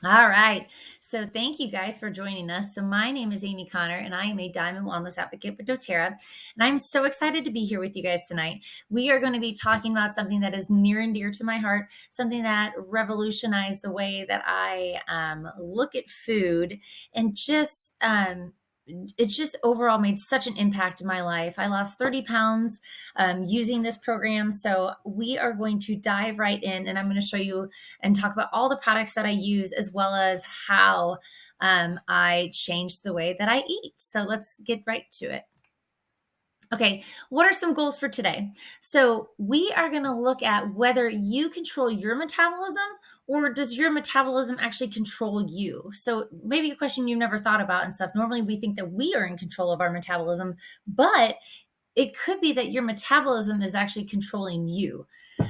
All right. So thank you guys for joining us. So my name is Amy Connor and I am a Diamond Wellness Advocate with doTERRA. And I'm so excited to be here with you guys tonight. We are going to be talking about something that is near and dear to my heart, something that revolutionized the way that I look at food and it's just overall made such an impact in my life. I lost 30 pounds using this program. So we are going to dive right in and I'm going to show you and talk about all the products that I use as well as how I changed the way that I eat. So let's get right to it. Okay, what are some goals for today? So we are going to look at whether you control your metabolism or does your metabolism actually control you? So maybe a question you've never thought about and stuff. Normally we think that we are in control of our metabolism, but it could be that your metabolism is actually controlling you.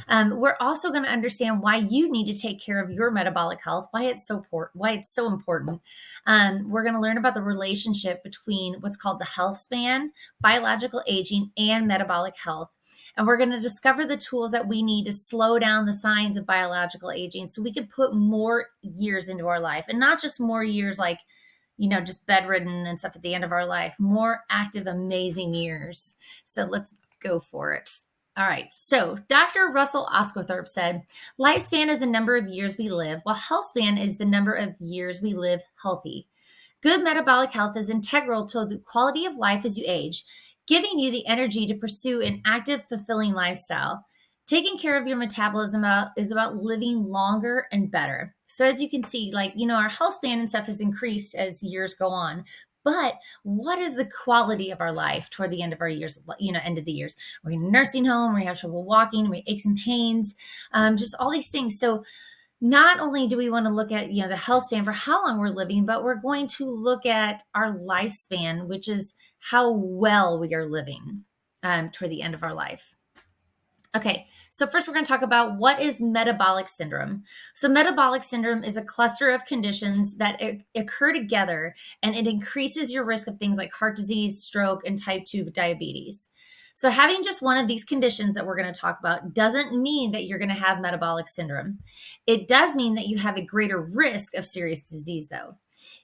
We're also going to understand why you need to take care of your metabolic health, why it's so important. We're going to learn about the relationship between what's called the health span, biological aging, and metabolic health. And we're going to discover the tools that we need to slow down the signs of biological aging so we can put more years into our life and not just more years like just bedridden and stuff at the end of our life, more active, amazing years. So let's go for it. All right. So Dr. Russell Osgothorpe said, lifespan is the number of years we live, while health span is the number of years we live healthy. Good metabolic health is integral to the quality of life as you age, giving you the energy to pursue an active, fulfilling lifestyle. Taking care of your metabolism is about living longer and better. So as you can see, our health span and stuff has increased as years go on. But what is the quality of our life toward the end of our years, end of the years? We're in a nursing home, we have trouble walking, we have aches and pains, just all these things. So not only do we want to look at, the health span for how long we're living, but we're going to look at our lifespan, which is how well we are living toward the end of our life. Okay, so first we're going to talk about what is metabolic syndrome. So metabolic syndrome is a cluster of conditions that occur together, and it increases your risk of things like heart disease, stroke, and type 2 diabetes. So having just one of these conditions that we're going to talk about doesn't mean that you're going to have metabolic syndrome. It does mean that you have a greater risk of serious disease, though.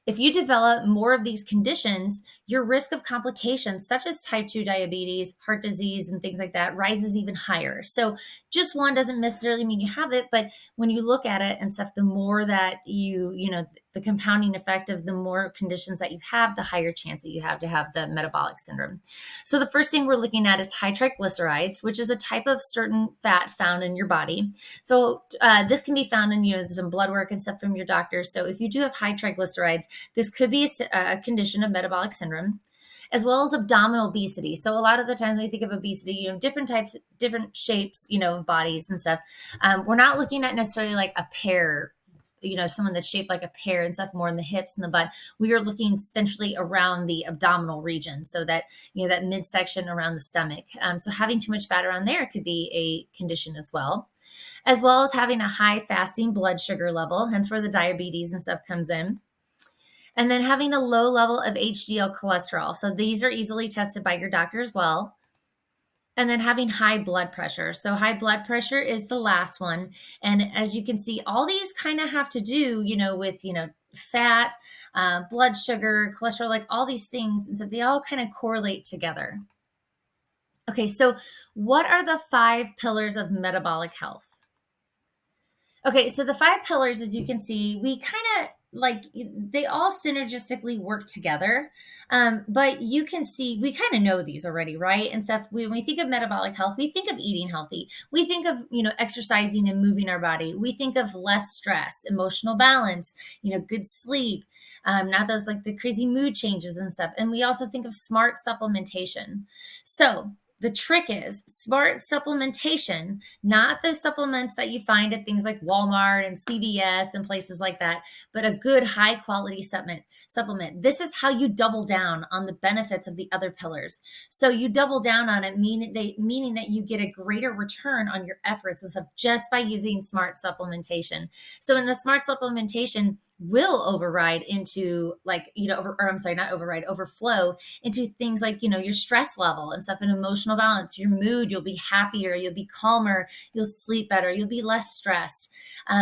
If you develop more of these conditions, your risk of complications such as type 2 diabetes, heart disease, and things like that rises even higher. So just one doesn't necessarily mean you have it, but when you look at it and stuff, the more that the compounding effect of the more conditions that you have, the higher chance that you have to have the metabolic syndrome. So the first thing we're looking at is high triglycerides, which is a type of certain fat found in your body. So this can be found in some blood work and stuff from your doctor. So if you do have high triglycerides, this could be a condition of metabolic syndrome, as well as abdominal obesity. So a lot of the times when we think of obesity, different types, different shapes, of bodies and stuff. We're not looking at necessarily like a pear, someone that's shaped like a pear and stuff, more in the hips and the butt. We are looking centrally around the abdominal region. So that, that midsection around the stomach. So having too much fat around there could be a condition as well as having a high fasting blood sugar level, hence where the diabetes and stuff comes in. And then having a low level of HDL cholesterol. So these are easily tested by your doctor as well. And then having high blood pressure. So high blood pressure is the last one. And as you can see, all these kind of have to do, with, fat, blood sugar, cholesterol, like all these things. And so they all kind of correlate together. Okay, so what are the 5 pillars of metabolic health? Okay, so the 5 pillars, as you can see, we kind of they all synergistically work together. But you can see, we kind of know these already, right? And stuff, when we think of metabolic health, we think of eating healthy. We think of, exercising and moving our body. We think of less stress, emotional balance, good sleep, not those like the crazy mood changes and stuff. And we also think of smart supplementation. So the trick is smart supplementation, not the supplements that you find at things like Walmart and CVS and places like that, but a good high quality supplement. This is how you double down on the benefits of the other pillars. So you double down on it, meaning that you get a greater return on your efforts and stuff just by using smart supplementation. So in the smart supplementation, will override into like, not override, overflow into things like, your stress level and stuff and emotional balance, your mood. You'll be happier, you'll be calmer, you'll sleep better, you'll be less stressed.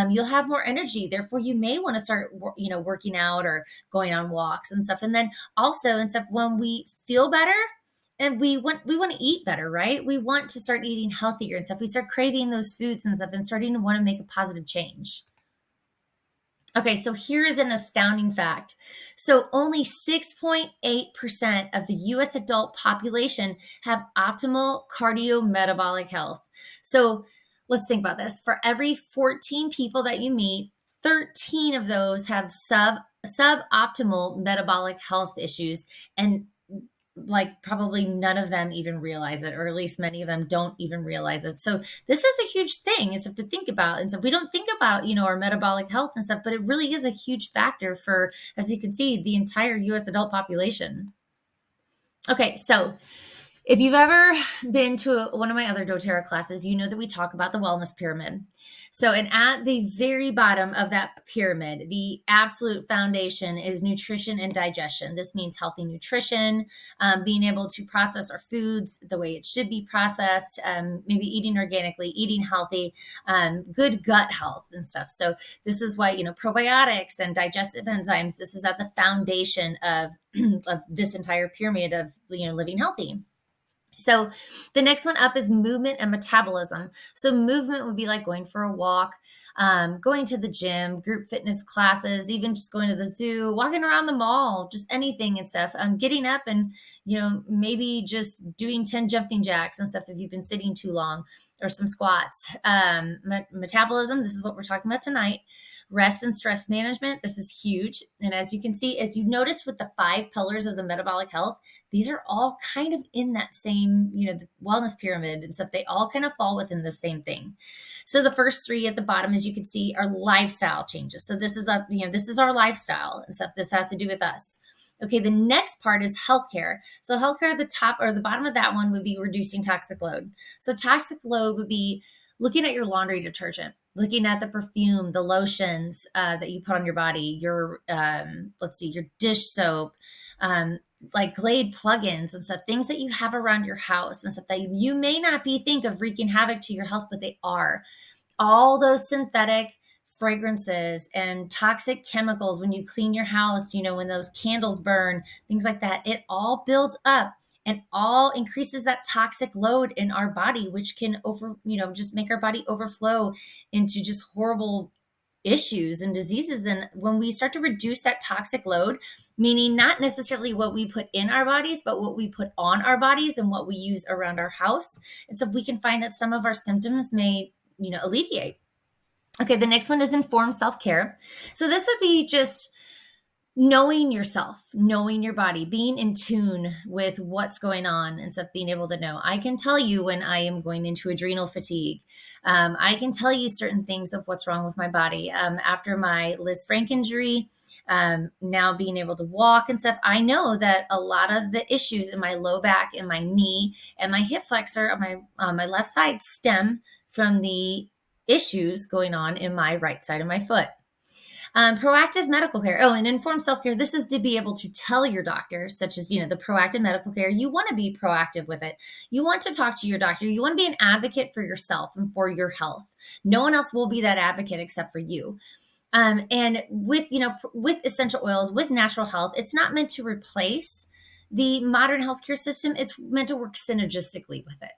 You'll have more energy. Therefore, you may want to start, working out or going on walks and stuff. And then also and stuff, when we feel better, and we want to eat better, right? We want to start eating healthier and stuff. We start craving those foods and stuff and starting to want to make a positive change. Okay, so here is an astounding fact. So only 6.8% of the US adult population have optimal cardiometabolic health. So let's think about this. For every 14 people that you meet, 13 of those have suboptimal metabolic health issues, and like probably none of them even realize it, or at least many of them don't even realize it. So this is a huge thing and stuff to think about. And so we don't think about, our metabolic health and stuff, but it really is a huge factor for, as you can see, the entire US adult population. Okay, so if you've ever been to one of my other doTERRA classes, you know that we talk about the wellness pyramid. So, and at the very bottom of that pyramid, the absolute foundation is nutrition and digestion. This means healthy nutrition, being able to process our foods the way it should be processed, maybe eating organically, eating healthy, good gut health and stuff. So this is why, probiotics and digestive enzymes, this is at the foundation of this entire pyramid of, living healthy. So the next one up is movement and metabolism. So movement would be like going for a walk, going to the gym, group fitness classes, even just going to the zoo, walking around the mall, just anything and stuff. Getting up and, maybe just doing 10 jumping jacks and stuff if you've been sitting too long, or some squats. Metabolism, this is what we're talking about tonight. Rest and stress management, this is huge. And as you can see, as you notice with the 5 pillars of the metabolic health, these are all kind of in that same, the wellness pyramid and stuff. They all kind of fall within the same thing. So the first 3 at the bottom, as you can see, are lifestyle changes. So this is this is our lifestyle and stuff. This has to do with us. Okay, the next part is healthcare. So healthcare at the top or the bottom of that one would be reducing toxic load. So toxic load would be looking at your laundry detergent, looking at the perfume, the lotions that you put on your body, your, your dish soap, like Glade plugins and stuff, things that you have around your house and stuff that you may not think of wreaking havoc to your health, but they are. All those synthetic fragrances and toxic chemicals when you clean your house, when those candles burn, things like that, it all builds up and all increases that toxic load in our body, which can just make our body overflow into just horrible issues and diseases. And when we start to reduce that toxic load, meaning not necessarily what we put in our bodies, but what we put on our bodies and what we use around our house. And so we can find that some of our symptoms may, alleviate. Okay, the next one is informed self-care. So this would be just knowing yourself, knowing your body, being in tune with what's going on and stuff, being able to know. I can tell you when I am going into adrenal fatigue. I can tell you certain things of what's wrong with my body. After my Liz Frank injury, now being able to walk and stuff, I know that a lot of the issues in my low back and my knee and my hip flexor on my left side stem from the issues going on in my right side of my foot. Proactive medical care. Oh, and informed self-care. This is to be able to tell your doctor, such as, the proactive medical care. You want to be proactive with it. You want to talk to your doctor. You want to be an advocate for yourself and for your health. No one else will be that advocate except for you. And with essential oils, with natural health, it's not meant to replace the modern healthcare system. It's meant to work synergistically with it.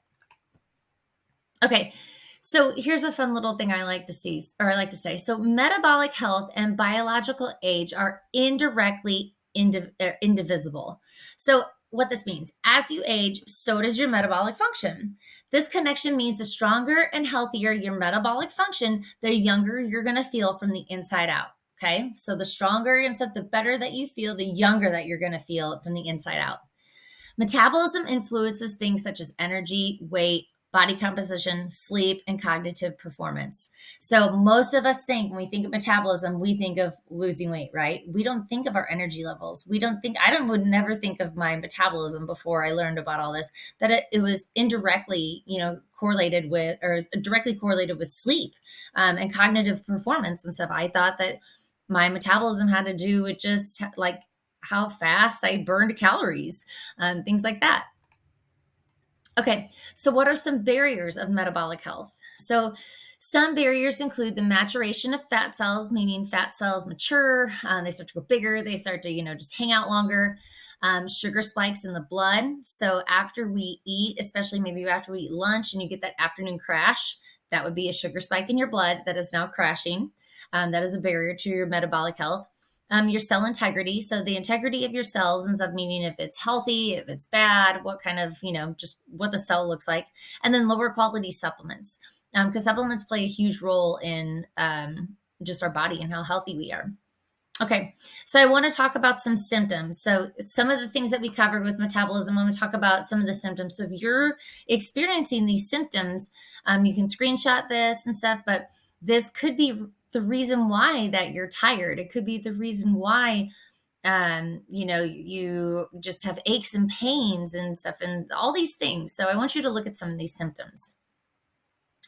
Okay. So here's a fun little thing I like to say. So metabolic health and biological age are indirectly indivisible. So what this means, as you age, so does your metabolic function. This connection means the stronger and healthier your metabolic function, the younger you're going to feel from the inside out. Okay. So the stronger and stuff, the better that you feel, the younger that you're going to feel from the inside out. Metabolism influences things such as energy, weight, body composition, sleep, and cognitive performance. So most of us think, when we think of metabolism, we think of losing weight, right? We don't think of our energy levels. I would never think of my metabolism before I learned about all this, that it was indirectly, correlated with, or directly correlated with sleep and cognitive performance and stuff. I thought that my metabolism had to do with just like how fast I burned calories, things like that. Okay, so what are some barriers of metabolic health? So some barriers include the maturation of fat cells, meaning fat cells mature, they start to go bigger, they start to, just hang out longer. Sugar spikes in the blood. So after we eat, especially maybe after we eat lunch and you get that afternoon crash, that would be a sugar spike in your blood that is now crashing. That is a barrier to your metabolic health. Your cell integrity. So the integrity of your cells ends up meaning if it's healthy, if it's bad, what kind of, just what the cell looks like. And then lower quality supplements, because supplements play a huge role in just our body and how healthy we are. Okay, so I want to talk about some symptoms. So some of the things that we covered with metabolism, I'm going to talk about some of the symptoms. So if you're experiencing these symptoms, you can screenshot this and stuff, but this could be the reason why that you're tired. It could be the reason why, you just have aches and pains and stuff and all these things. So I want you to look at some of these symptoms.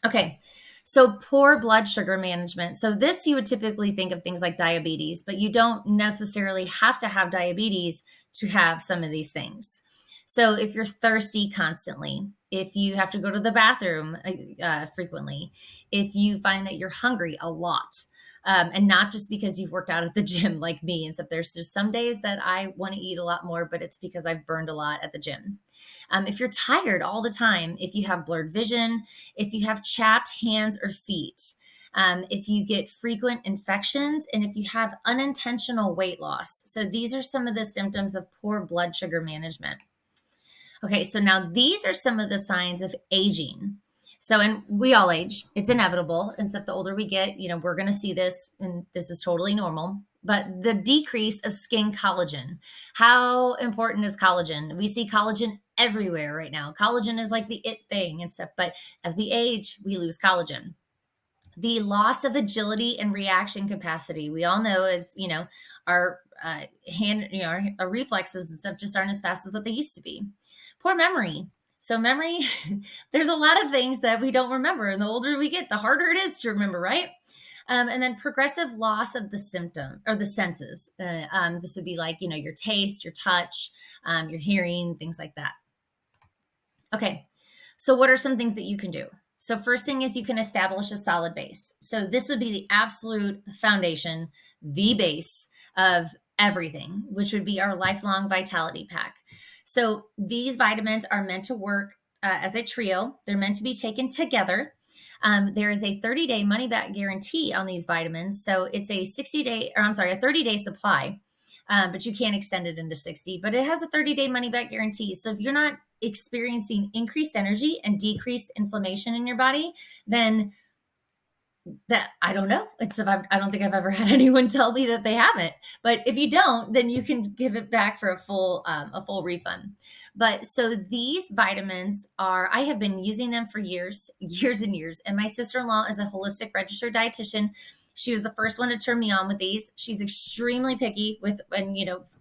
Okay, so poor blood sugar management. So this you would typically think of things like diabetes, but you don't necessarily have to have diabetes to have some of these things. So if you're thirsty constantly, if you have to go to the bathroom frequently, if you find that you're hungry a lot, and not just because you've worked out at the gym like me and stuff. There's just some days that I want to eat a lot more, but it's because I've burned a lot at the gym. If you're tired all the time, if you have blurred vision, if you have chapped hands or feet, if you get frequent infections, and if you have unintentional weight loss. So these are some of the symptoms of poor blood sugar management. Okay, so now these are some of the signs of aging. So, and we all age, it's inevitable. And so the older we get, we're going to see this, and this is totally normal. But the decrease of skin collagen. How important is collagen? We see collagen everywhere right now. Collagen is like the it thing and stuff. But as we age, we lose collagen. The loss of agility and reaction capacity. We all know as, our our reflexes and stuff just aren't as fast as what they used to be. Poor memory. So memory, there's a lot of things that we don't remember. And the older we get, the harder it is to remember, right? And then progressive loss of the symptom or the senses. This would be like, your taste, your touch, your hearing, things like that. Okay, so what are some things that you can do? So first thing is you can establish a solid base. So this would be the absolute foundation, the base of everything, which would be our lifelong vitality pack. So these vitamins are meant to work as a trio. They're meant to be taken together. There is a 30-day money-back guarantee on these vitamins. So it's a 30-day supply, but you can't extend it into 60. But it has a 30-day money-back guarantee. So if you're not experiencing increased energy and decreased inflammation in your body, then that I don't know. I don't think I've ever had anyone tell me that they haven't. But if you don't, then you can give it back for a full refund. But so these vitamins I have been using them for years and years. And my sister-in-law is a holistic registered dietitian. She was the first one to turn me on with these. She's extremely picky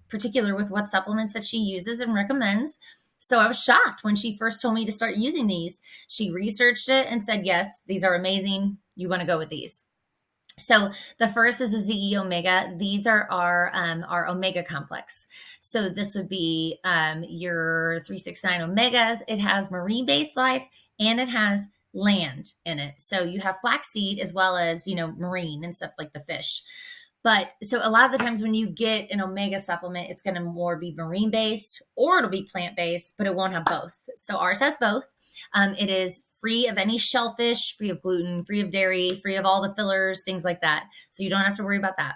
particular with what supplements that she uses and recommends. So I was shocked when she first told me to start using these. She researched it and said, yes, these are amazing. You want to go with these. So the first is a ZE Omega. These are our Omega complex. So this would be your 369 Omegas. It has marine-based life and it has land in it. So you have flaxseed as well as, marine and stuff like the fish. But so a lot of the times when you get an omega supplement, it's going to more be marine based or it'll be plant based, but it won't have both. So ours has both. It is free of any shellfish, free of gluten, free of dairy, free of all the fillers, things like that. So you don't have to worry about that.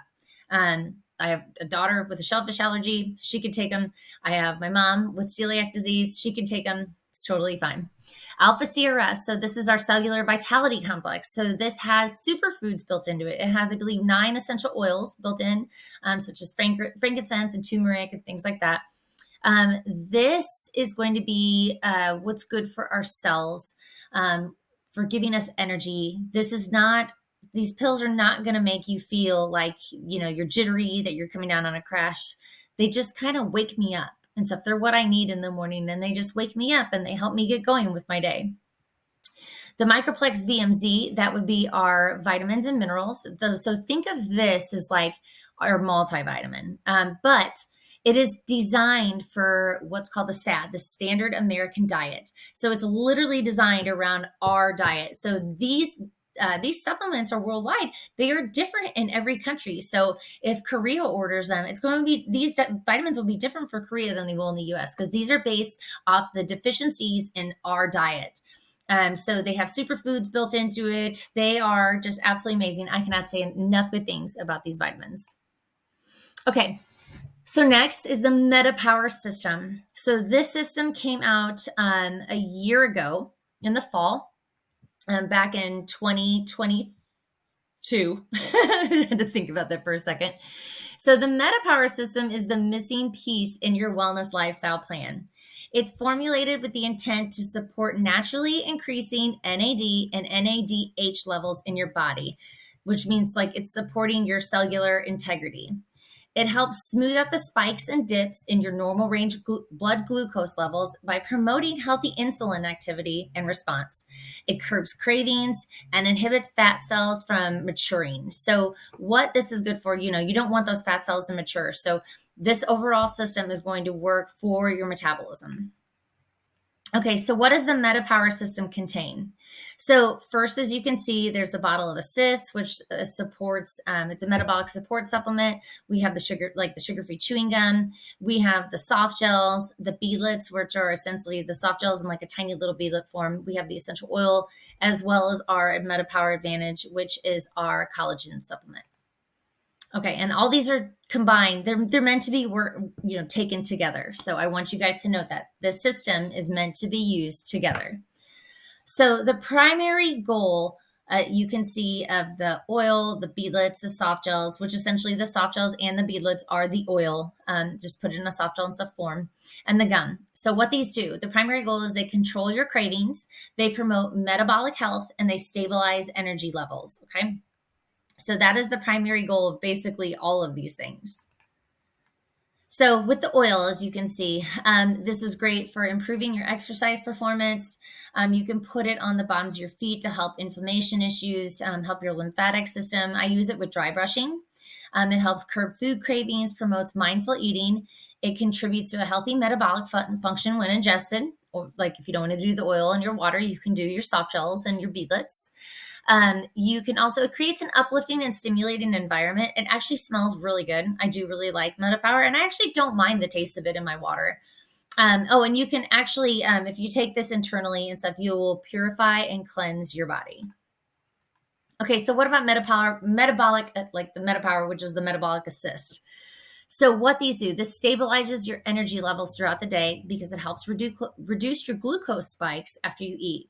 I have a daughter with a shellfish allergy. She could take them. I have my mom with celiac disease. She can take them. It's totally fine. Alpha CRS. So this is our cellular vitality complex. So this has superfoods built into it. It has, I believe, 9 essential oils built in, such as frankincense and turmeric and things like that. This is going to be what's good for our cells, for giving us energy. These pills are not going to make you feel like, you're jittery, that you're coming down on a crash. They just kind of wake me up. And stuff. They're what I need in the morning, and they just wake me up and they help me get going with my day. The Microplex VMZ, that would be our vitamins and minerals. So think of this as like our multivitamin, but it is designed for what's called the SAD, the Standard American Diet. So it's literally designed around our diet. So these supplements are worldwide. They are different in every country. So if Korea orders them, it's going to be, these vitamins will be different for Korea than they will in the US, because these are based off the deficiencies in our diet. So they have superfoods built into it. They are just absolutely amazing. I cannot say enough good things about these vitamins. Okay. So next is the MetaPWR system. So this system came out a year ago in the fall, back in 2022. I had to think about that for a second. So the MetaPWR system is the missing piece in your wellness lifestyle plan. It's formulated with the intent to support naturally increasing NAD and NADH levels in your body, which means like it's supporting your cellular integrity. It helps smooth out the spikes and dips in your normal range blood glucose levels by promoting healthy insulin activity and response. It curbs cravings and inhibits fat cells from maturing. So what this is good for, you don't want those fat cells to mature. So this overall system is going to work for your metabolism. Okay, so what does the MetaPWR system contain? So first, as you can see, there's the bottle of Assist, which supports, it's a metabolic support supplement. We have the sugar-free chewing gum. We have the soft gels, the beadlets, which are essentially the soft gels in like a tiny little beadlet form. We have the essential oil, as well as our MetaPWR Advantage, which is our collagen supplement. Okay, and all these are combined. They're meant to be taken together. So I want you guys to note that the system is meant to be used together. So the primary goal, you can see, of the oil, the beadlets, the soft gels, which essentially the soft gels and the beadlets are the oil, just put it in a soft gel and stuff form, and the gum. So what these do, the primary goal is they control your cravings, they promote metabolic health, and they stabilize energy levels, okay? So that is the primary goal of basically all of these things. So with the oil, as you can see, this is great for improving your exercise performance. You can put it on the bottoms of your feet to help inflammation issues, help your lymphatic system. I use it with dry brushing. It helps curb food cravings, promotes mindful eating. It contributes to a healthy metabolic function when ingested. Or like if you don't want to do the oil in your water, you can do your soft gels and your beadlets. You can also, it creates an uplifting and stimulating environment. It actually smells really good. I do really like MetaPWR, and I actually don't mind the taste of it in my water. And you can actually, if you take this internally and stuff, you will purify and cleanse your body. Okay, so what about metabolic, like the MetaPWR, which is the metabolic assist? So what these do, this stabilizes your energy levels throughout the day because it helps reduce your glucose spikes after you eat.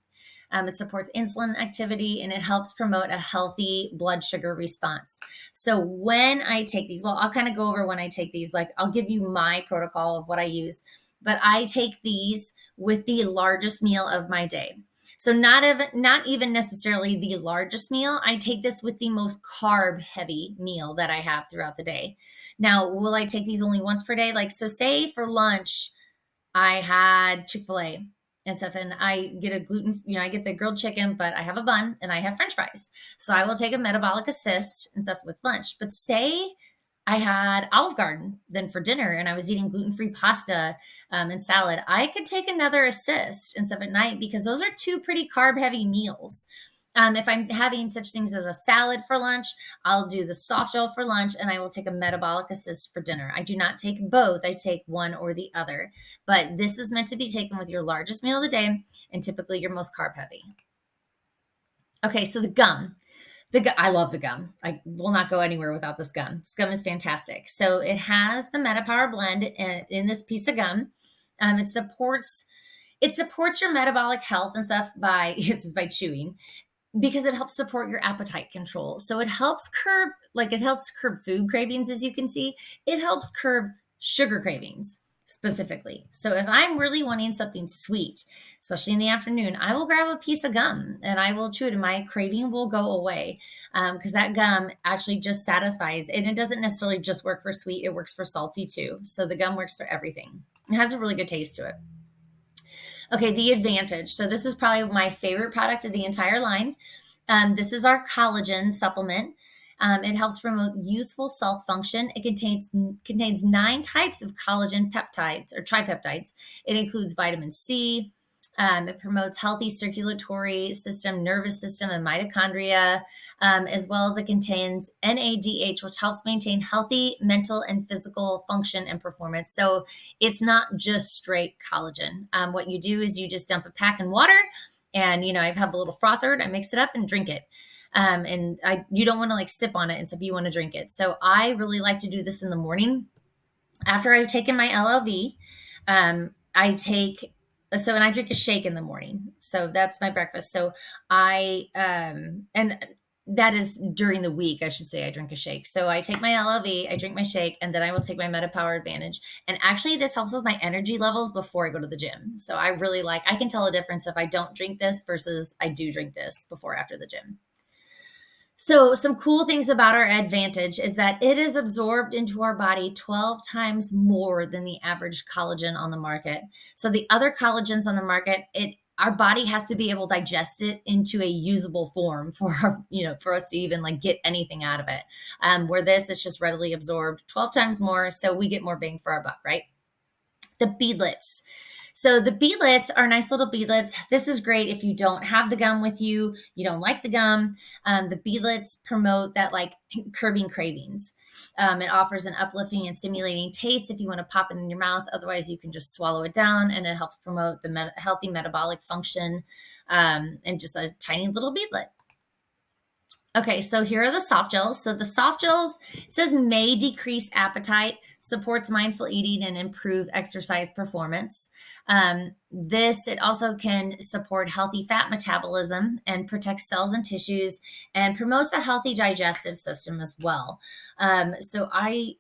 It supports insulin activity, and it helps promote a healthy blood sugar response. So when I take these, well, I'll kind of go over when I take these, like I'll give you my protocol of what I use, but I take these with the largest meal of my day. So not even necessarily the largest meal. I take this with the most carb heavy meal that I have throughout the day. Now, will I take these only once per day? Like, so say for lunch, I had Chick-fil-A and stuff, and I get I get the grilled chicken, but I have a bun and I have French fries. So I will take a metabolic assist and stuff with lunch. But say I had Olive Garden then for dinner, and I was eating gluten-free pasta and salad, I could take another assist and stuff at night, because those are two pretty carb-heavy meals. If I'm having such things as a salad for lunch, I'll do the soft gel for lunch, and I will take a metabolic assist for dinner. I do not take both. I take one or the other. But this is meant to be taken with your largest meal of the day and typically your most carb heavy. Okay, so the gum. I love the gum. I will not go anywhere without this gum. This gum is fantastic. So it has the MetaPWR blend in this piece of gum. It supports your metabolic health and stuff by chewing, because it helps support your appetite control. So it helps curb food cravings, as you can see. It helps curb sugar cravings specifically. So if I'm really wanting something sweet, especially in the afternoon, I will grab a piece of gum and I will chew it, and my craving will go away, because that gum actually just satisfies. And it doesn't necessarily just work for sweet, it works for salty too. So the gum works for everything. It has a really good taste to it. Okay, the Advantage. So this is probably my favorite product of the entire line. This is our collagen supplement. It helps promote youthful cell function. It contains 9 types of collagen peptides or tripeptides. It includes vitamin C. It promotes healthy circulatory system, nervous system, and mitochondria, as well as it contains NADH, which helps maintain healthy mental and physical function and performance. So it's not just straight collagen. What you do is you just dump a pack in water, and I have a little frother. I mix it up and drink it. You don't want to like sip on it and stuff. You want to drink it. So I really like to do this in the morning after I've taken my LLV. And I drink a shake in the morning. So that's my breakfast. So and that is during the week, I should say, I drink a shake. So I take my LLV, I drink my shake, and then I will take my MetaPWR Advantage. And actually, this helps with my energy levels before I go to the gym. So I can tell a difference if I don't drink this versus I do drink this before or after the gym. So some cool things about our Advantage is that it is absorbed into our body 12 times more than the average collagen on the market. So the other collagens on the market, our body has to be able to digest it into a usable form for us to even like get anything out of it. Where this is just readily absorbed 12 times more, so we get more bang for our buck, right? The beadlets. So the beadlets are nice little beadlets. This is great if you don't have the gum with you, you don't like the gum. The beadlets promote that like curbing cravings. It offers an uplifting and stimulating taste if you want to pop it in your mouth. Otherwise, you can just swallow it down, and it helps promote the healthy metabolic function, and just a tiny little beadlet. Okay, so here are the soft gels. So the soft gels says may decrease appetite, supports mindful eating, and improve exercise performance. It also can support healthy fat metabolism and protects cells and tissues, and promotes a healthy digestive system as well. So I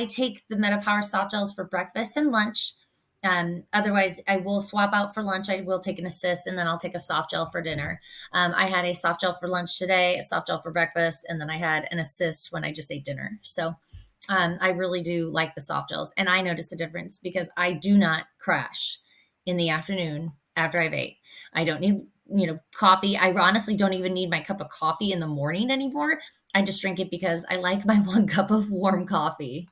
take the MetaPWR soft gels for breakfast and lunch. Otherwise, I will swap out for lunch. I will take an assist, and then I'll take a soft gel for dinner. I had a soft gel for lunch today, a soft gel for breakfast, and then I had an assist when I just ate dinner. So I really do like the soft gels, and I notice a difference because I do not crash in the afternoon after I've ate. I don't need coffee. I honestly don't even need my cup of coffee in the morning anymore. I just drink it because I like my 1 cup of warm coffee.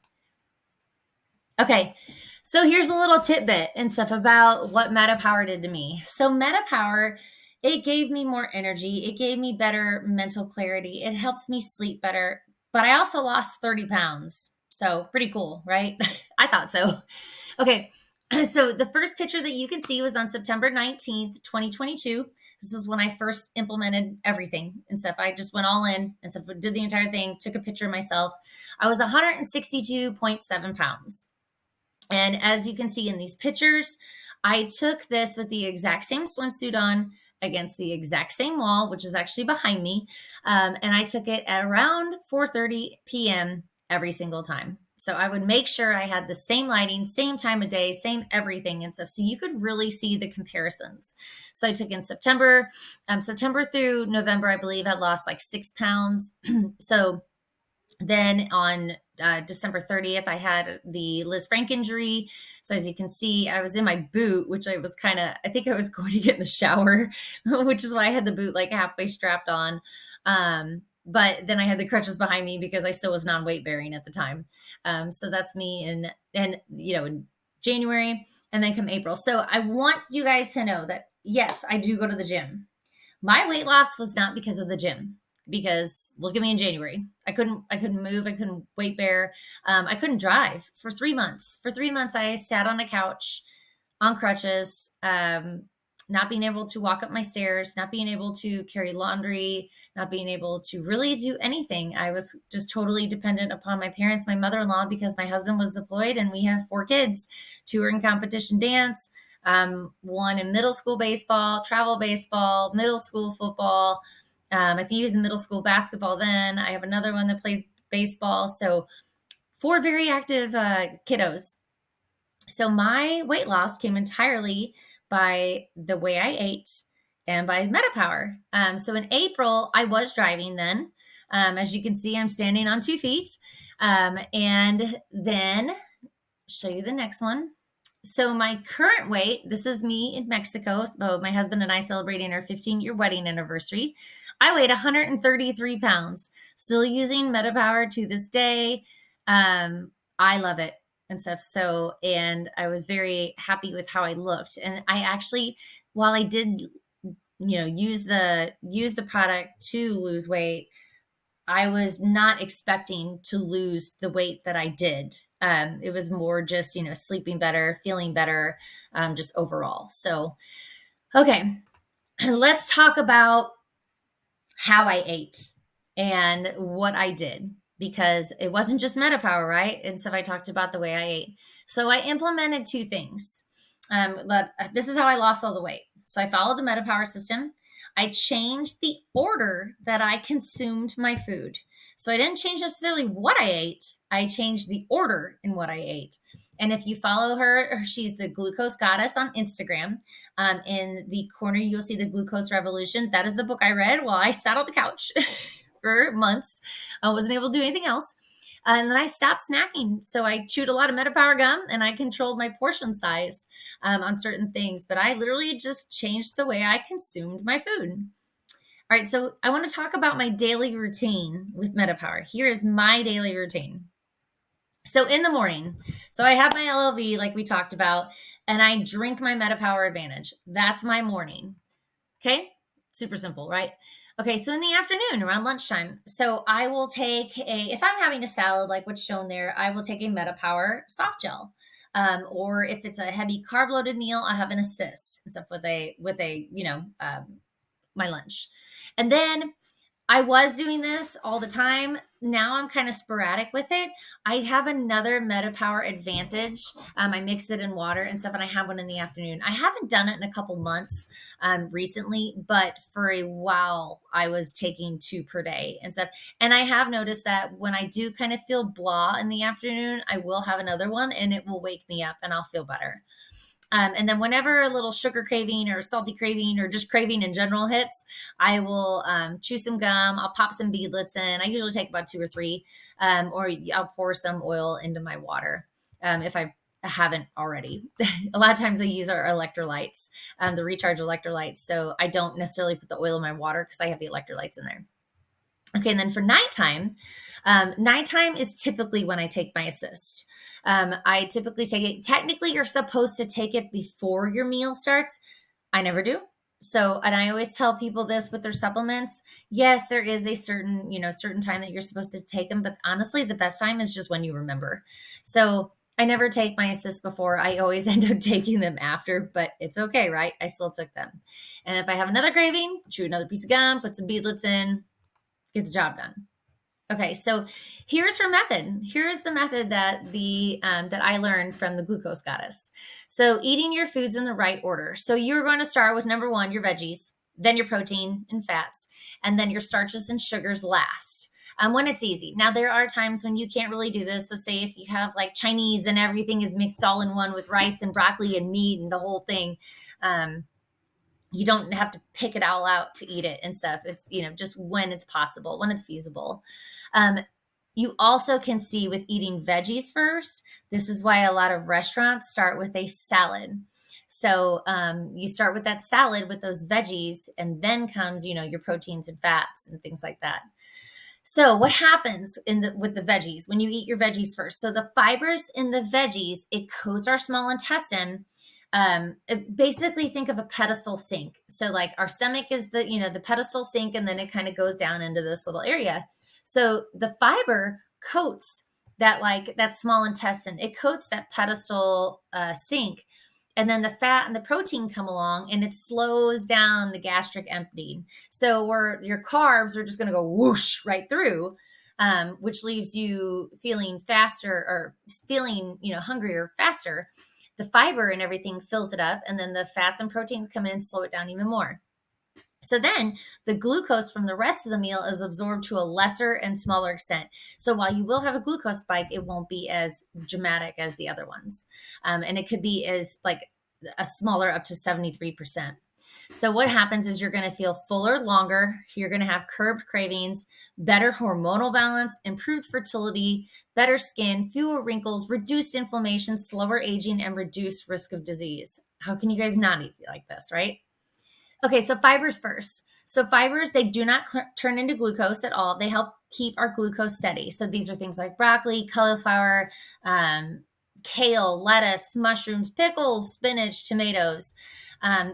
Okay, so here's a little tidbit and stuff about what MetaPWR did to me. So MetaPWR, it gave me more energy. It gave me better mental clarity. It helps me sleep better. But I also lost 30 pounds. So pretty cool, right? I thought so. Okay, so the first picture that you can see was on September 19th, 2022. This is when I first implemented everything and stuff. I just went all in and stuff, did the entire thing, took a picture of myself. I was 162.7 pounds. And as you can see in these pictures, I took this with the exact same swimsuit on against the exact same wall, which is actually behind me. And I took it at around 4:30 p.m. every single time. So I would make sure I had the same lighting, same time of day, same everything and stuff. So you could really see the comparisons. So I took in September through November, I believe I lost like 6 pounds. So then on December 30th, I had the Liz Frank injury. So as you can see, I was in my boot, which I think I was going to get in the shower, which is why I had the boot like halfway strapped on. But then I had the crutches behind me because I still was non-weight bearing at the time. So that's me in January, and then come April. So I want you guys to know that, yes, I do go to the gym. My weight loss was not because of the gym. Because look at me in January. I couldn't move. I couldn't weight bear. I couldn't drive for 3 months. For 3 months, I sat on a couch on crutches, not being able to walk up my stairs, not being able to carry laundry, not being able to really do anything. I was just totally dependent upon my parents, my mother-in-law, because my husband was deployed and we have 4 kids. 2 are in competition dance, 1 in middle school baseball, travel baseball, middle school football. I think he was in middle school basketball then. I have another one that plays baseball. So 4 very active kiddos. So my weight loss came entirely by the way I ate and by MetaPWR. So in April, I was driving then. As you can see, I'm standing on 2 feet. And then show you the next one. So my current weight, this is me in Mexico. So my husband and I celebrating our 15-year wedding anniversary. I weighed 133 pounds, still using MetaPWR to this day. I love it and stuff. So, and I was very happy with how I looked. And I actually, while I did, use the product to lose weight, I was not expecting to lose the weight that I did. It was more just, sleeping better, feeling better, just overall. So, okay, let's talk about how I ate and what I did, because it wasn't just MetaPWR, right? And so I talked about the way I ate. So I implemented two things. But this is how I lost all the weight. So I followed the MetaPWR system. I changed the order that I consumed my food. So I didn't change necessarily what I ate. I changed the order in what I ate. And if you follow her, she's the Glucose Goddess on Instagram. In the corner, you'll see the Glucose Revolution. That is the book I read while I sat on the couch for months. I wasn't able to do anything else. And then I stopped snacking. So I chewed a lot of MetaPWR gum and I controlled my portion size on certain things. But I literally just changed the way I consumed my food. All right, so I want to talk about my daily routine with MetaPWR. Here is my daily routine. So in the morning, so I have my LLV like we talked about, and I drink my MetaPWR Advantage. That's my morning. Okay, super simple, right? Okay, so in the afternoon, around lunchtime, so I will take if I'm having a salad like what's shown there, I will take a MetaPWR soft gel. Or if it's a heavy carb loaded meal, I have an assist and stuff with my lunch. And then I was doing this all the time. Now I'm kind of sporadic with it. I have another MetaPWR Advantage. I mix it in water and stuff, and I have one in the afternoon. I haven't done it in a couple months recently, but for a while I was taking 2 per day and stuff. And I have noticed that when I do kind of feel blah in the afternoon, I will have another one and it will wake me up and I'll feel better. And then whenever a little sugar craving or salty craving or just craving in general hits, I will chew some gum. I'll pop some beadlets in. I usually take about 2 or 3, or I'll pour some oil into my water if I haven't already. A lot of times I use our electrolytes, the recharge electrolytes. So I don't necessarily put the oil in my water because I have the electrolytes in there. Okay, and then for nighttime is typically when I take my assist. I typically take it. Technically, you're supposed to take it before your meal starts. I never do. So, and I always tell people this with their supplements. Yes, there is a certain time that you're supposed to take them, but honestly, the best time is just when you remember. So I never take my assists before. I always end up taking them after, but it's okay, right? I still took them. And if I have another craving, chew another piece of gum, put some beadlets in, get the job done. Okay, so here's her method. Here's the method that that I learned from the Glucose Goddess. So eating your foods in the right order. So you're going to start with number 1, your veggies, then your protein and fats, and then your starches and sugars last. When it's easy. Now, there are times when you can't really do this. So say if you have like Chinese and everything is mixed all in one with rice and broccoli and meat and the whole thing, you don't have to pick it all out to eat it and stuff. It's, just when it's possible, when it's feasible. You also can see with eating veggies first, this is why a lot of restaurants start with a salad. So you start with that salad with those veggies, and then comes, your proteins and fats and things like that. So what happens with the veggies when you eat your veggies first? So the fibers in the veggies, it coats our small intestine. Basically think of a pedestal sink. So like our stomach is the pedestal sink, and then it kind of goes down into this little area. So the fiber coats that small intestine. It coats that pedestal sink, and then the fat and the protein come along and it slows down the gastric emptying. So where your carbs are just going to go whoosh right through, which leaves you feeling faster or feeling, hungrier faster. The fiber and everything fills it up, and then the fats and proteins come in and slow it down even more. So then the glucose from the rest of the meal is absorbed to a lesser and smaller extent. So while you will have a glucose spike, it won't be as dramatic as the other ones. And it could be as like a smaller up to 73%. So what happens is you're going to feel fuller longer. You're going to have curbed cravings, better hormonal balance, improved fertility, better skin, fewer wrinkles, reduced inflammation, slower aging, and reduced risk of disease. How can you guys not eat like this, right? Okay, so fibers first. So fibers, they do not turn into glucose at all. They help keep our glucose steady. So these are things like broccoli, cauliflower, kale, lettuce, mushrooms, pickles, spinach, tomatoes.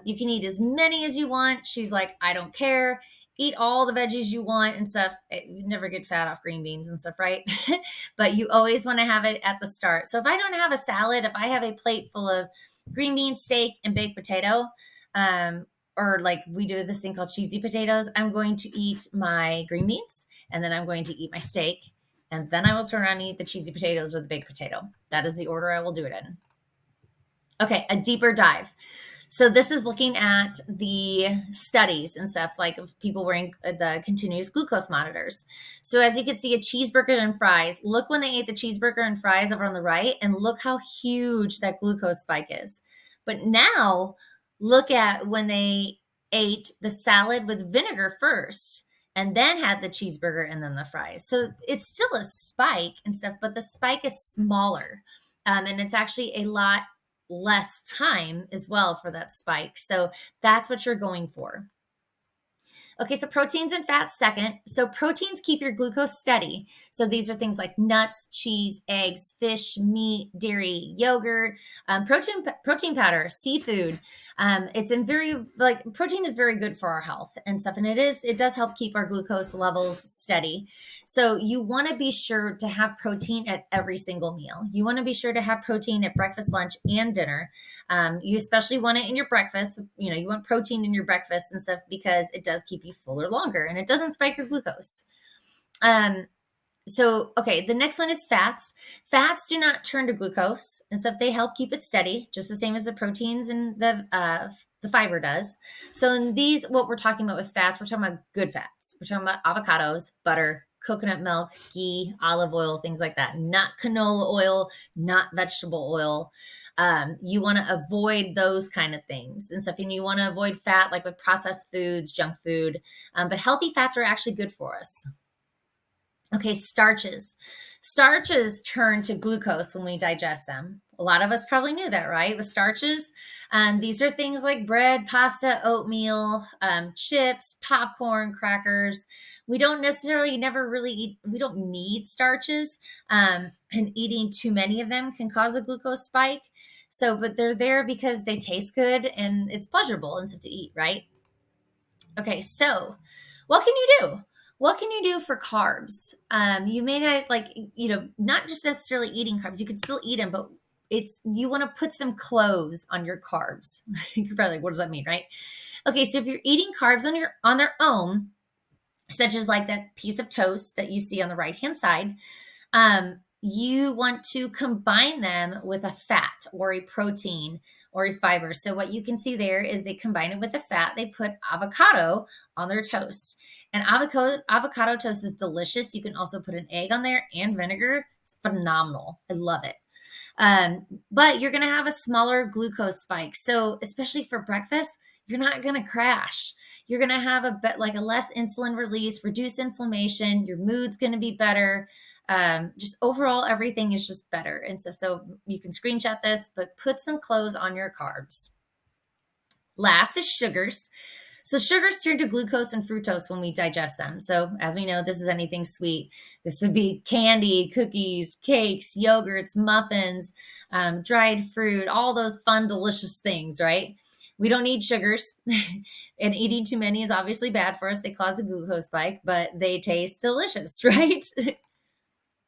You can eat as many as you want. She's like, I don't care. Eat all the veggies you want and stuff. You never get fat off green beans and stuff, right? But you always want to have it at the start. So if I don't have a salad, if I have a plate full of green beans, steak, and baked potato, or like we do this thing called cheesy potatoes, I'm going to eat my green beans and then I'm going to eat my steak. And then I will turn around and eat the cheesy potatoes or the baked potato. That is the order I will do it in. Okay, a deeper dive. So this is looking at the studies and stuff, like of people wearing the continuous glucose monitors. So as you can see, a cheeseburger and fries, look when they ate the cheeseburger and fries over on the right, and look how huge that glucose spike is. But now look at when they ate the salad with vinegar first and then had the cheeseburger and then the fries. So it's still a spike and stuff, but the spike is smaller. And it's actually a lot less time as well for that spike. So that's what you're going for. Okay, so proteins and fats second. So proteins keep your glucose steady. So these are things like nuts, cheese, eggs, fish, meat, dairy, yogurt, protein powder, seafood. It's in protein is very good for our health and stuff, and it does help keep our glucose levels steady. So you want to be sure to have protein at every single meal. You want to be sure to have protein at breakfast, lunch, and dinner. You especially want it in your breakfast. You want protein in your breakfast and stuff because it does keep you fuller longer and it doesn't spike your glucose. Okay, the next one is fats. Fats do not turn to glucose, and so they help keep it steady, just the same as the proteins and the fiber does. So in these, what we're talking about with fats, we're talking about good fats. We're talking about avocados, butter, coconut milk, ghee, olive oil, things like that. Not canola oil, not vegetable oil. You want to avoid those kind of things and stuff. And you want to avoid fat, like with processed foods, junk food. But healthy fats are actually good for us. Okay, starches. Starches turn to glucose when we digest them. A lot of us probably knew that, right? With starches, these are things like bread, pasta, oatmeal, chips, popcorn, crackers. We don't necessarily never really eat, we don't need starches, and eating too many of them can cause a glucose spike. So, but they're there because they taste good and it's pleasurable and stuff to eat, right? Okay, so what can you do? What can you do for carbs? You may not not just necessarily eating carbs. You can still eat them, but you want to put some clothes on your carbs. You're probably like, what does that mean, right? Okay, so if you're eating carbs on their own, such as like that piece of toast that you see on the right-hand side, you want to combine them with a fat or a protein or a fiber. So what you can see there is they combine it with a fat. They put avocado on their toast. And avocado toast is delicious. You can also put an egg on there and vinegar. It's phenomenal. I love it. But you're going to have a smaller glucose spike. So especially for breakfast, you're not going to crash. You're going to have a less insulin release, reduce inflammation. Your mood's going to be better. Just overall, everything is just better. And so you can screenshot this, but put some clothes on your carbs. Last is sugars. So sugars turn to glucose and fructose when we digest them. So as we know, this is anything sweet. This would be candy, cookies, cakes, yogurts, muffins, dried fruit, all those fun, delicious things, right? We don't need sugars, and eating too many is obviously bad for us. They cause a glucose spike, but they taste delicious, right?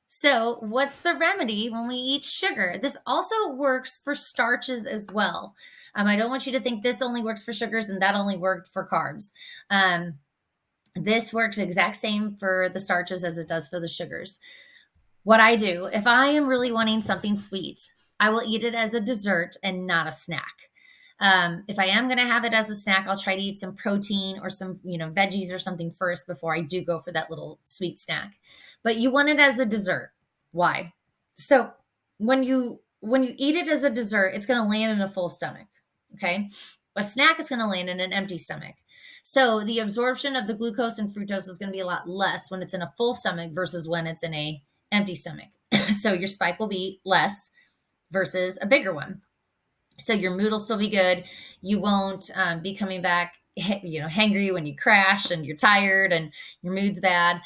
So what's the remedy when we eat sugar? This also works for starches as well. I don't want you to think this only works for sugars and that only worked for carbs. This works the exact same for the starches as it does for the sugars. What I do, if I am really wanting something sweet, I will eat it as a dessert and not a snack. If I am going to have it as a snack, I'll try to eat some protein or some, veggies or something first before I do go for that little sweet snack. But you want it as a dessert. Why? So when you eat it as a dessert, it's going to land in a full stomach. Okay. A snack is going to land in an empty stomach. So the absorption of the glucose and fructose is going to be a lot less when it's in a full stomach versus when it's in a empty stomach. So your spike will be less versus a bigger one. So your mood will still be good. You won't be coming back, hangry when you crash and you're tired and your mood's bad,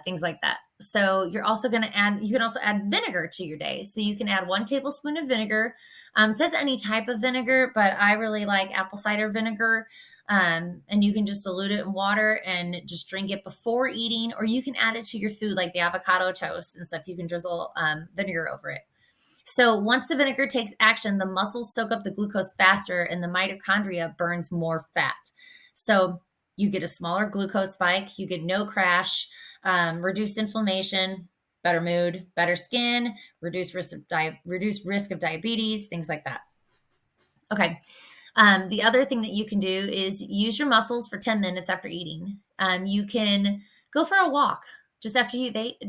things like that. So you're also going to you can also add vinegar to your day. So you can add 1 tablespoon of vinegar. It says any type of vinegar, but I really like apple cider vinegar. And you can just dilute it in water and just drink it before eating, or you can add it to your food like the avocado toast and stuff. You can drizzle vinegar over it. So once the vinegar takes action, the muscles soak up the glucose faster and the mitochondria burns more fat. So you get a smaller glucose spike, you get no crash, reduced inflammation, better mood, better skin, reduced risk of diabetes, things like that. Okay. The other thing that you can do is use your muscles for 10 minutes after eating. You can go for a walk. Just after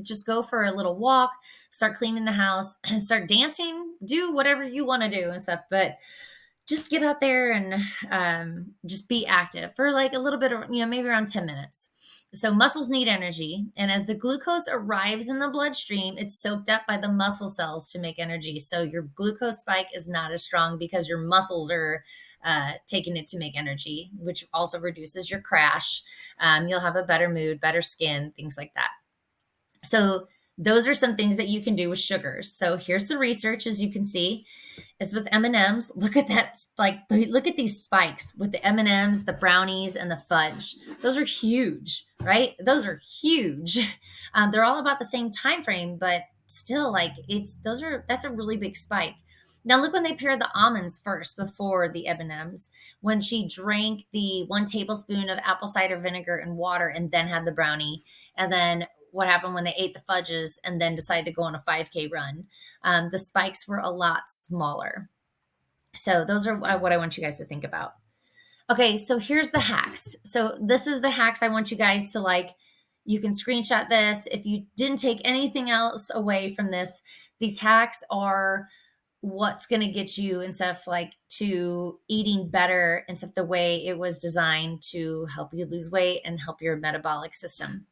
just go for a little walk, start cleaning the house, start dancing, do whatever you want to do and stuff. But just get out there and just be active for like a little bit of, maybe around 10 minutes. So muscles need energy. And as the glucose arrives in the bloodstream, it's soaked up by the muscle cells to make energy. So your glucose spike is not as strong because your muscles are taking it to make energy, which also reduces your crash. You'll have a better mood, better skin, things like that. So those are some things that you can do with sugars. So here's the research, as you can see, is with M&Ms. Look at that, look at these spikes with the M&Ms, the brownies, and the fudge. Those are huge, right? Those are huge. They're all about the same time frame, but still, that's a really big spike. Now look when they paired the almonds first before the M&Ms, when she drank the 1 tablespoon of apple cider vinegar and water and then had the brownie, and then what happened when they ate the fudges and then decided to go on a 5K run. The spikes were a lot smaller. So those are what I want you guys to think about. Okay, so here's the hacks. So this is the hacks I want you guys to you can screenshot this. If you didn't take anything else away from this, these hacks are what's going to get you and stuff to eating better and stuff the way it was designed to help you lose weight and help your metabolic system.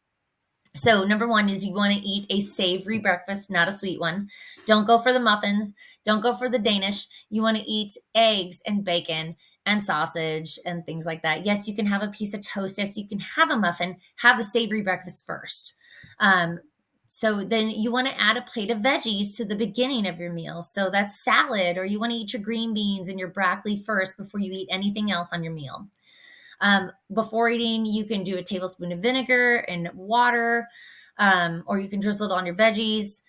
So number 1 is you want to eat a savory breakfast, not a sweet one. Don't go for the muffins. Don't go for the Danish. You want to eat eggs and bacon and sausage and things like that. Yes, you can have a piece of toast. Yes, you can have a muffin. Have the savory breakfast first. So then you want to add a plate of veggies to the beginning of your meal. So that's salad, or you want to eat your green beans and your broccoli first before you eat anything else on your meal. Before eating, you can do a tablespoon of vinegar and water, or you can drizzle it on your veggies.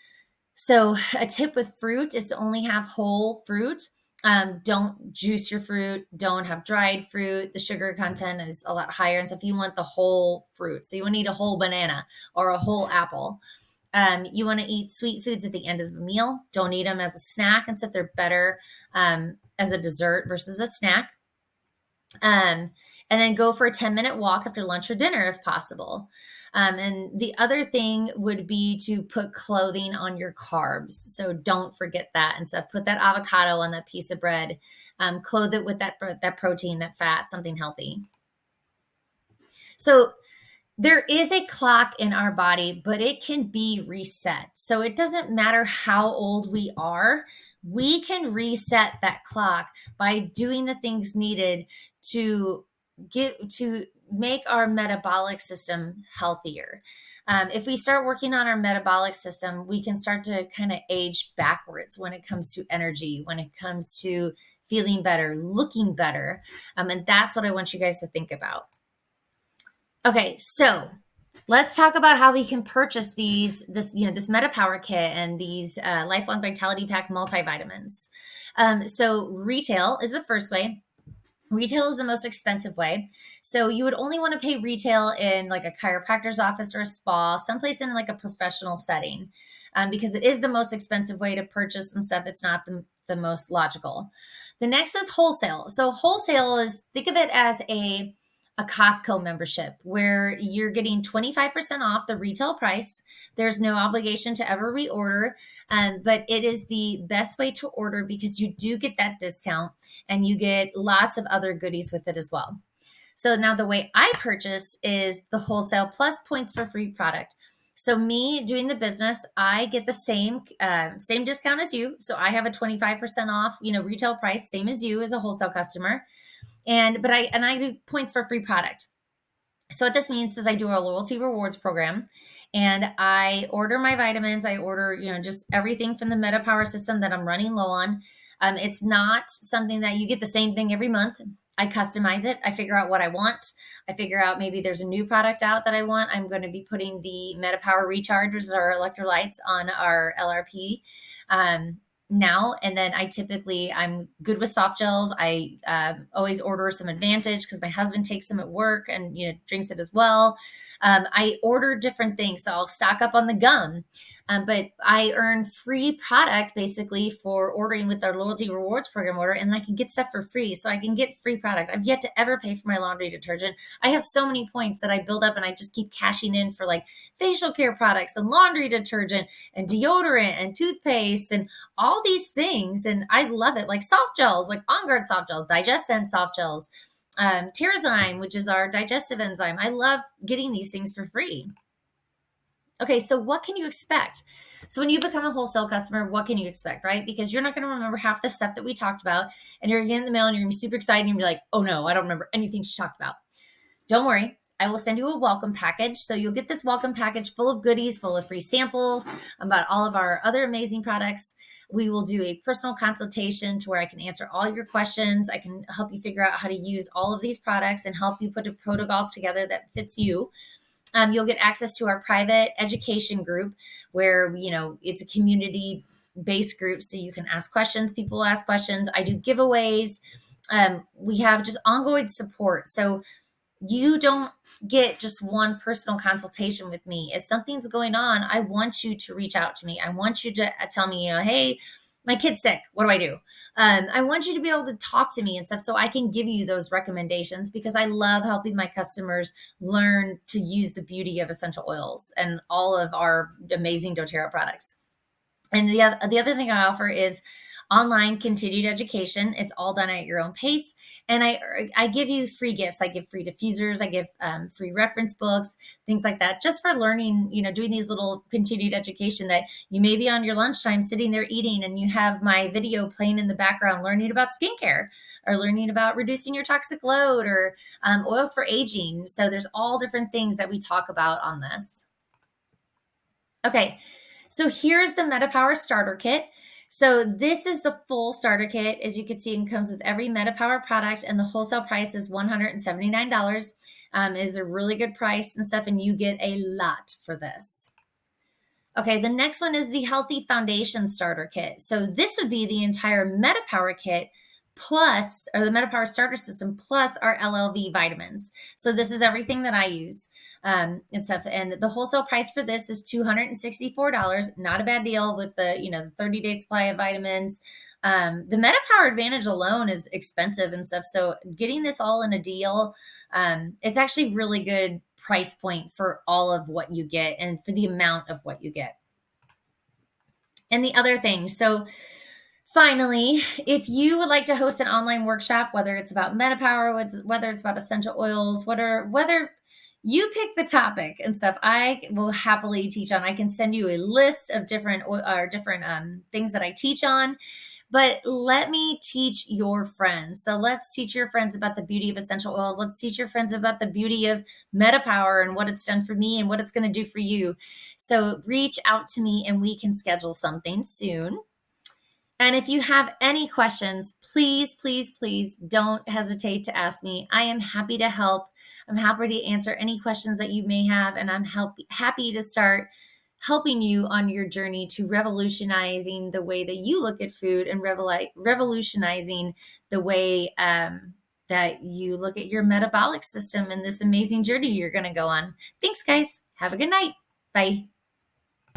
So a tip with fruit is to only have whole fruit. Don't juice your fruit. Don't have dried fruit. The sugar content is a lot higher. And so if you want the whole fruit, so you want to eat a whole banana or a whole apple. You want to eat sweet foods at the end of the meal. Don't eat them as a snack, and so they're better as a dessert versus a snack. And then go for a 10-minute walk after lunch or dinner if possible. And the other thing would be to put clothing on your carbs. So don't forget that and stuff. Put that avocado on that piece of bread. Clothe it with that protein, that fat, something healthy. So there is a clock in our body, but it can be reset. So it doesn't matter how old we are. We can reset that clock by doing the things needed to make our metabolic system healthier. If we start working on our metabolic system, we can start to kind of age backwards when it comes to energy, when it comes to feeling better, looking better. And that's what I want you guys to think about. Okay, so let's talk about how we can purchase this MetaPWR kit and these Lifelong Vitality Pack multivitamins. So retail is the first way. Retail is the most expensive way. So you would only want to pay retail in like a chiropractor's office or a spa, someplace in like a professional setting, because it is the most expensive way to purchase and stuff. It's not the most logical. The next is wholesale. So wholesale is, think of it as a a Costco membership where you're getting 25% off the retail price. There's no obligation to ever reorder, but it is the best way to order because you do get that discount and you get lots of other goodies with it as well. So now the way I purchase is the wholesale plus points for free product. So me doing the business, I get the same discount as you. So I have a 25% off, retail price, same as you as a wholesale customer. But I do points for free product. So what this means is I do a loyalty rewards program and I order my vitamins. I order, just everything from the MetaPWR system that I'm running low on. It's not something that you get the same thing every month. I customize it. I figure out what I want. I figure out maybe there's a new product out that I want. I'm going to be putting the MetaPWR Recharge, which is our electrolytes, on our LRP. Now, and then I'm good with soft gels. I always order some Advantage because my husband takes them at work and drinks it as well. I order different things, so I'll stock up on the gum, but I earn free product basically for ordering with our loyalty rewards program order, and I can get stuff for free, so I can get free product. I've yet to ever pay for my laundry detergent. I have so many points that I build up, and I just keep cashing in for like facial care products and laundry detergent and deodorant and toothpaste and all these things. And I love it. Like soft gels, like On Guard soft gels, DigestSense soft gels, Terrazyme, which is our digestive enzyme. I love getting these things for free. Okay, so what can you expect? So when you become a wholesale customer, what can you expect, right? Because you're not going to remember half the stuff that we talked about, and you're going to get in the mail and you're going to be super excited and you're going to be like, oh no, I don't remember anything she talked about. Don't worry. I will send you a welcome package. So you'll get this welcome package full of goodies, full of free samples about all of our other amazing products. We will do a personal consultation to where I can answer all your questions. I can help you figure out how to use all of these products and help you put a protocol together that fits you. You'll get access to our private education group where, it's a community-based group. So you can ask questions. People ask questions. I do giveaways. We have just ongoing support. So you don't get just one personal consultation with me. If something's going on, I want you to reach out to me. I want you to tell me, hey, my kid's sick. What do I do? I want you to be able to talk to me and stuff so I can give you those recommendations because I love helping my customers learn to use the beauty of essential oils and all of our amazing doTERRA products. And the other thing I offer is online continued education. It's all done at your own pace. And I give you free gifts. I give free diffusers. I give free reference books, things like that, just for learning, doing these little continued education that you may be on your lunchtime sitting there eating and you have my video playing in the background, learning about skincare or learning about reducing your toxic load or oils for aging. So there's all different things that we talk about on this. Okay. So here's the MetaPWR starter kit. So this is the full starter kit. As you can see, it comes with every MetaPWR product and the wholesale price is $179. Is a really good price and stuff, and you get a lot for this. Okay, the next one is the Healthy Foundation Starter Kit. So this would be the entire MetaPWR kit plus, or the MetaPWR starter system plus our LLV vitamins. So this is everything that I use and stuff. And the wholesale price for this is $264. Not a bad deal with the 30-day supply of vitamins. The MetaPWR Advantage alone is expensive and stuff. So getting this all in a deal, it's actually really good price point for all of what you get and for the amount of what you get. And the other thing, so finally, if you would like to host an online workshop, whether it's about MetaPWR, whether it's about essential oils, whether you pick the topic and stuff, I will happily teach on. I can send you a list of different things that I teach on. But let me teach your friends. So let's teach your friends about the beauty of essential oils. Let's teach your friends about the beauty of MetaPWR and what it's done for me and what it's going to do for you. So reach out to me and we can schedule something soon. And if you have any questions, please, please, please don't hesitate to ask me. I am happy to help. I'm happy to answer any questions that you may have. And I'm happy to start helping you on your journey to revolutionizing the way that you look at food and revolutionizing the way that you look at your metabolic system and this amazing journey you're going to go on. Thanks, guys. Have a good night. Bye.